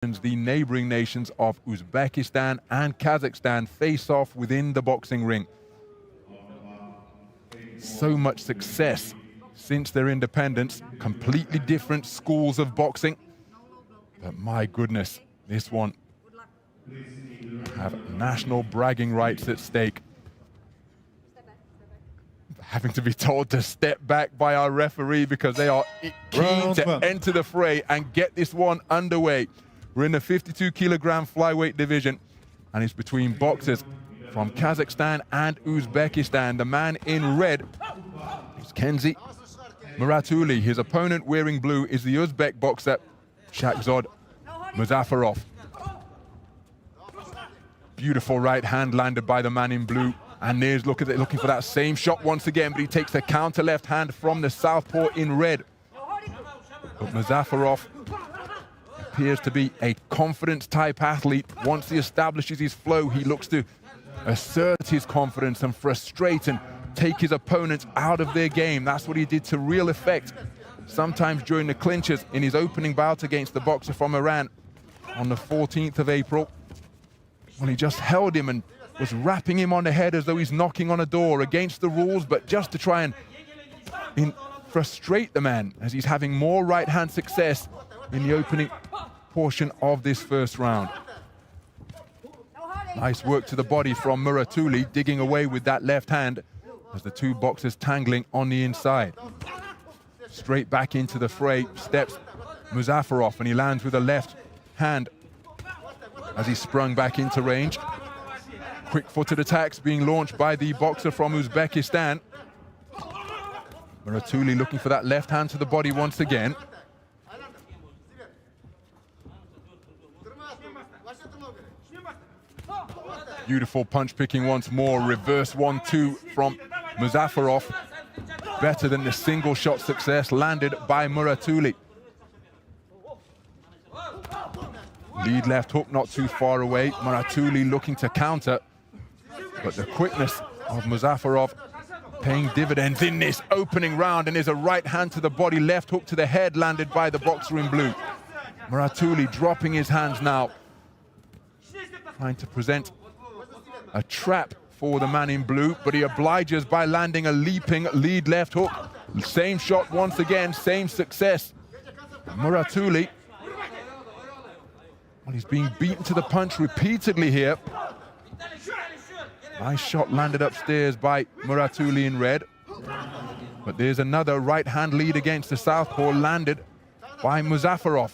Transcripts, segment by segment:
The neighboring nations of Uzbekistan and Kazakhstan face off within the boxing ring. So much success since their independence, completely different schools of boxing. But my goodness, this one have national bragging rights at stake. Having to be told to step back by our referee because they are keen to enter the fray and get this one underway. We're in the 52-kilogram flyweight division, and it's between boxers from Kazakhstan and Uzbekistan. The man in red is Kenge Muratuly. His opponent wearing blue is the Uzbek boxer Shahzod Muzaffarov. Beautiful right hand landed by the man in blue. And there's, look at it, looking for that same shot once again, but he takes the counter left hand from the southpaw in red. But Muzaffarov appears to be a confidence type athlete. Once he establishes his flow, he looks to assert his confidence and frustrate and take his opponents out of their game. That's what he did to real effect sometimes during the clinches in his opening bout against the boxer from Iran on the 14th of April, when he just held him and was rapping him on the head as though he's knocking on a door, against the rules, but just to try and frustrate the man as he's having more right-hand success in the opening portion of this first round. Nice work to the body from Muratuly, digging away with that left hand as the two boxers tangling on the inside. Straight back into the fray steps Muzaffarov, and he lands with a left hand as he sprung back into range. Quick-footed attacks being launched by the boxer from Uzbekistan. Muratuly looking for that left hand to the body once again. Beautiful punch picking once more. Reverse 1-2 from Muzaffarov. Better than the single shot success landed by Muratuly. Lead left hook not too far away. Muratuly looking to counter. But the quickness of Muzaffarov paying dividends in this opening round, and there's a right hand to the body, left hook to the head landed by the boxer in blue. Muratuly dropping his hands now, trying to present a trap for the man in blue, but he obliges by landing a leaping lead left hook. Same shot once again, same success. Muratuly, well, he's being beaten to the punch repeatedly here. Nice shot landed upstairs by Muratuly in red. But there's another right hand lead against the southpaw landed by Muzaffarov.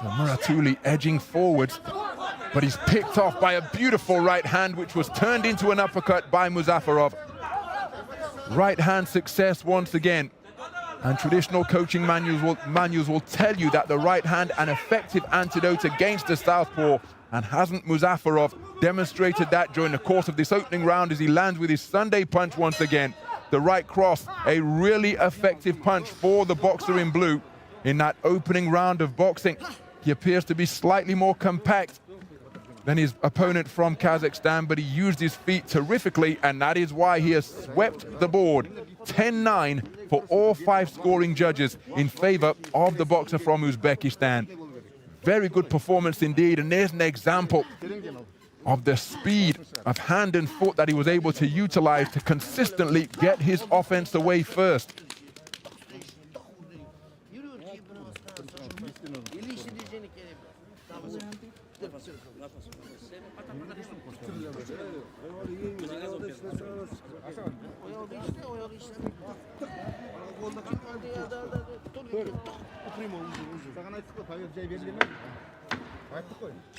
So Muratuly edging forwards, but he's picked off by a beautiful right hand which was turned into an uppercut by Muzaffarov. Right hand success once again. And traditional coaching manuals will tell you that the right hand an effective antidote against the southpaw, and hasn't Muzaffarov demonstrated that during the course of this opening round as he lands with his Sunday punch once again. The right cross, a really effective punch for the boxer in blue in that opening round of boxing. He appears to be slightly more compact than his opponent from Kazakhstan, but he used his feet terrifically, and that is why he has swept the board. 10-9 for all 5 scoring judges in favor of the boxer from Uzbekistan. Very good performance indeed, and there's an example of the speed of hand and foot that he was able to utilize to consistently get his offense away first.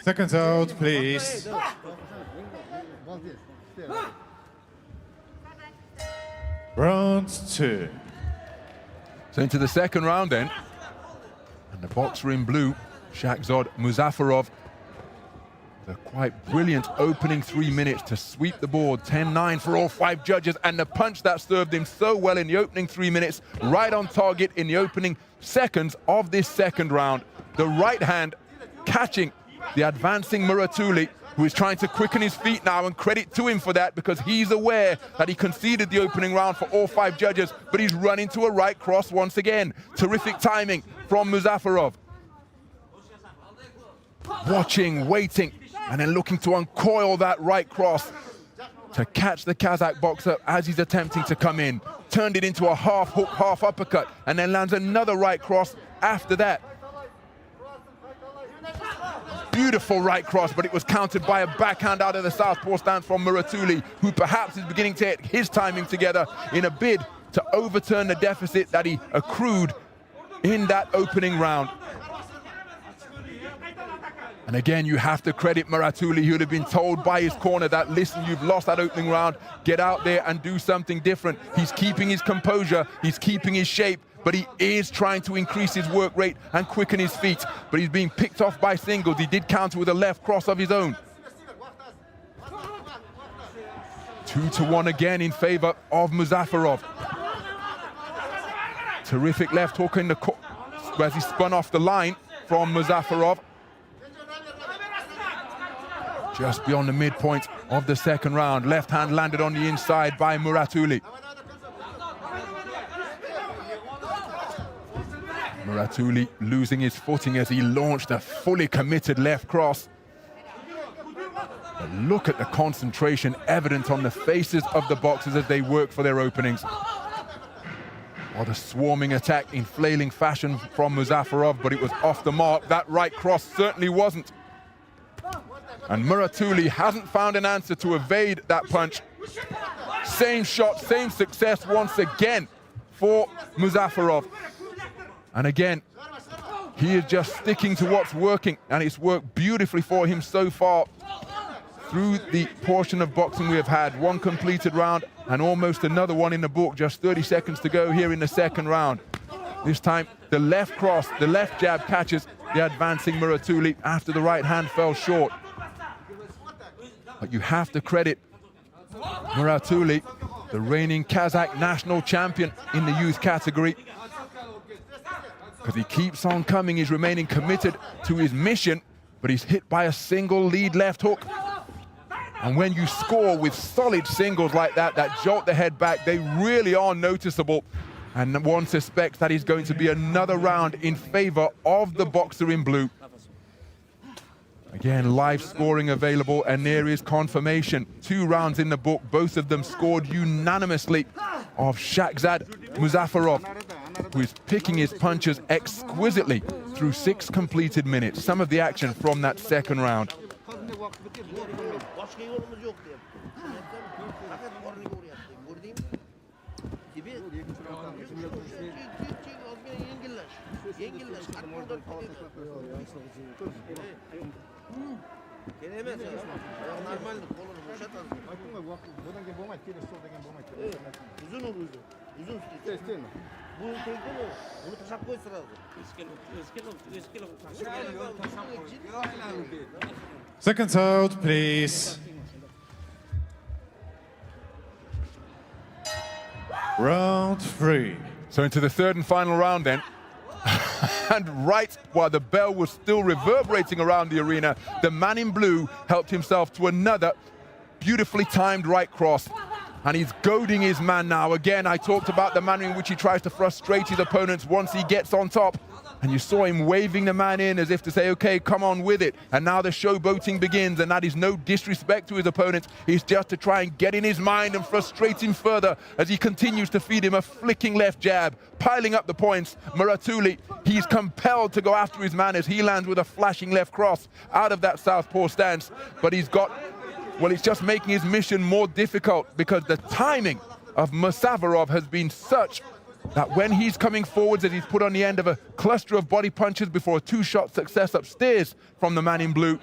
Seconds out, please. Round 2. So into the second round then, and the boxer in blue, Shahzod Muzaffarov, a quite brilliant opening 3 minutes to sweep the board. 10-9 for all 5 judges, and the punch that served him so well in the opening 3 minutes, right on target in the opening seconds of this second round. The right hand catching the advancing Muratuly, who is trying to quicken his feet now, and credit to him for that because he's aware that he conceded the opening round for all 5 judges, but he's run into a right cross once again. Terrific timing from Muzaffarov. Watching, waiting, and then looking to uncoil that right cross to catch the Kazakh boxer as he's attempting to come in. Turned it into a half hook, half uppercut, and then lands another right cross after that. Beautiful right cross, but it was countered by a backhand out of the southpaw stance from Muratuly, who perhaps is beginning to hit his timing together in a bid to overturn the deficit that he accrued in that opening round. And again, you have to credit Muratuly, who would have been told by his corner that, listen, you've lost that opening round, get out there and do something different. He's keeping his composure, he's keeping his shape, but he is trying to increase his work rate and quicken his feet. But he's being picked off by singles. He did counter with a left cross of his own. 2-1 again in favor of Muzaffarov. Terrific left hook in the as he spun off the line from Muzaffarov. Just beyond the midpoint of the second round. Left hand landed on the inside by Muratuly. Muratuly losing his footing as he launched a fully committed left cross. But look at the concentration evident on the faces of the boxers as they work for their openings. Well, the swarming attack in flailing fashion from Muzaffarov, but it was off the mark. That right cross certainly wasn't. And Muratuly hasn't found an answer to evade that punch. Same shot, same success once again for Muzaffarov. And again, he is just sticking to what's working, and it's worked beautifully for him so far through the portion of boxing we have had. One completed round and almost another one in the book. Just 30 seconds to go here in the second round. This time, the left cross, the left jab catches the advancing Muratuly after the right hand fell short. But you have to credit Muratuly, the reigning Kazakh national champion in the youth category, because he keeps on coming. He's remaining committed to his mission, but he's hit by a single lead left hook. And when you score with solid singles like that, that jolt the head back, they really are noticeable. And one suspects that is going to be another round in favor of the boxer in blue. Again, live scoring available, and there is confirmation. 2 rounds in the book, both of them scored unanimously of Shahzod Muzaffarov, who is picking his punches exquisitely through 6 completed minutes. Some of the action from that second round. Seconds out, please. Round 3. So into the third and final round then. And right while the bell was still reverberating around the arena, the man in blue helped himself to another beautifully timed right cross. And he's goading his man now. Again, I talked about the manner in which he tries to frustrate his opponents once he gets on top. And you saw him waving the man in as if to say, okay, come on with it. And now the showboating begins, and that is no disrespect to his opponent. It's just to try and get in his mind and frustrate him further as he continues to feed him a flicking left jab, piling up the points. Muratuly, he's compelled to go after his man as he lands with a flashing left cross out of that southpaw stance. But he's got, well, it's just making his mission more difficult because the timing of Muzaffarov has been such that when he's coming forwards and he's put on the end of a cluster of body punches before a 2-shot success upstairs from the man in blue,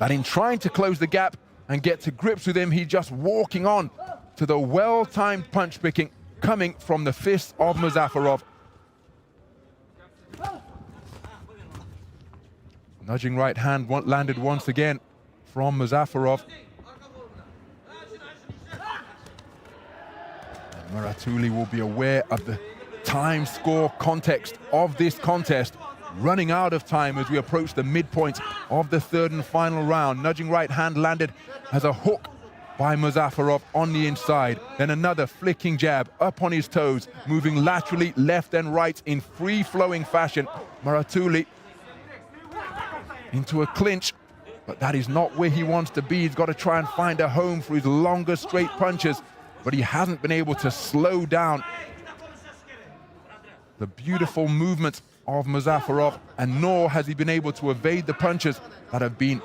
that in trying to close the gap and get to grips with him, he's just walking on to the well-timed punch picking coming from the fists of Muzaffarov. Nudging right hand landed once again from Muzaffarov. Muratuly will be aware of the time, score, context of this contest. running out of time as we approach the midpoint of the third and final round. Nudging right hand landed as a hook by Muzaffarov on the inside. Then another flicking jab up on his toes, moving laterally left and right in free-flowing fashion. Muratuly into a clinch, but that is not where he wants to be. He's got to try and find a home for his longer straight punches, but he hasn't been able to slow down the beautiful movement of Muzaffarov, and nor has he been able to evade the punches that have been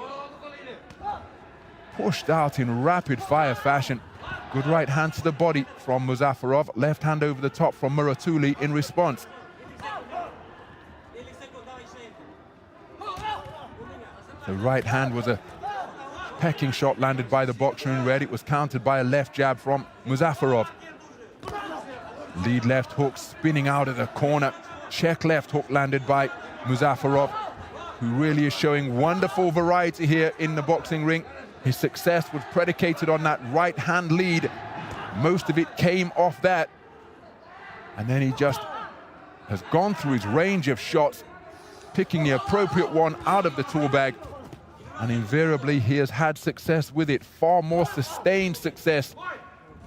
pushed out in rapid-fire fashion. Good right hand to the body from Muzaffarov, left hand over the top from Muratuly in response. The right hand was a pecking shot landed by the boxer in red. It was countered by a left jab from Muzaffarov. Lead left hook spinning out of the corner. Check left hook landed by Muzaffarov, who really is showing wonderful variety here in the boxing ring. His success was predicated on that right hand lead. Most of it came off that. And then he just has gone through his range of shots, picking the appropriate one out of the tool bag. And invariably he has had success with it, far more sustained success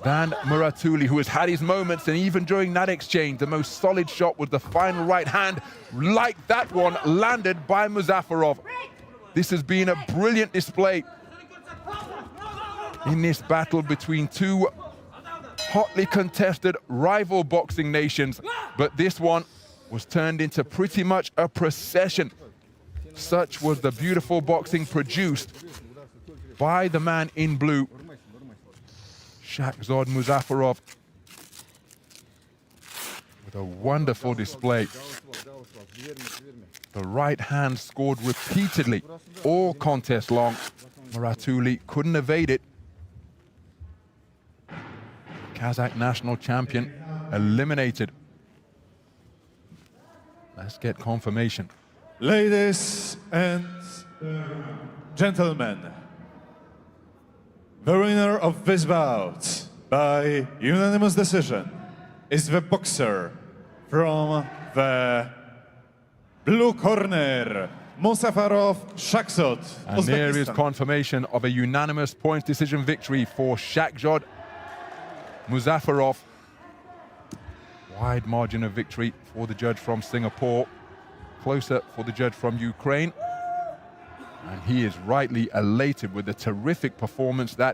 than Muratuly, who has had his moments, and even during that exchange, the most solid shot was the final right hand, like that one landed by Muzaffarov. This has been a brilliant display in this battle between two hotly contested rival boxing nations, but this one was turned into pretty much a procession. Such was the beautiful boxing produced by the man in blue, Shahzod Muzaffarov, with a wonderful display. The right hand scored repeatedly, all contest long. Muratuly couldn't evade it. Kazakh national champion eliminated. Let's get confirmation. Ladies and gentlemen, the winner of this bout by unanimous decision is the boxer from the blue corner, Muzaffarov Shahzod. And there is confirmation of a unanimous points decision victory for Shahzod Muzaffarov. Wide margin of victory for the judge from Singapore. Closer for the judge from Ukraine. And he is rightly elated with the terrific performance that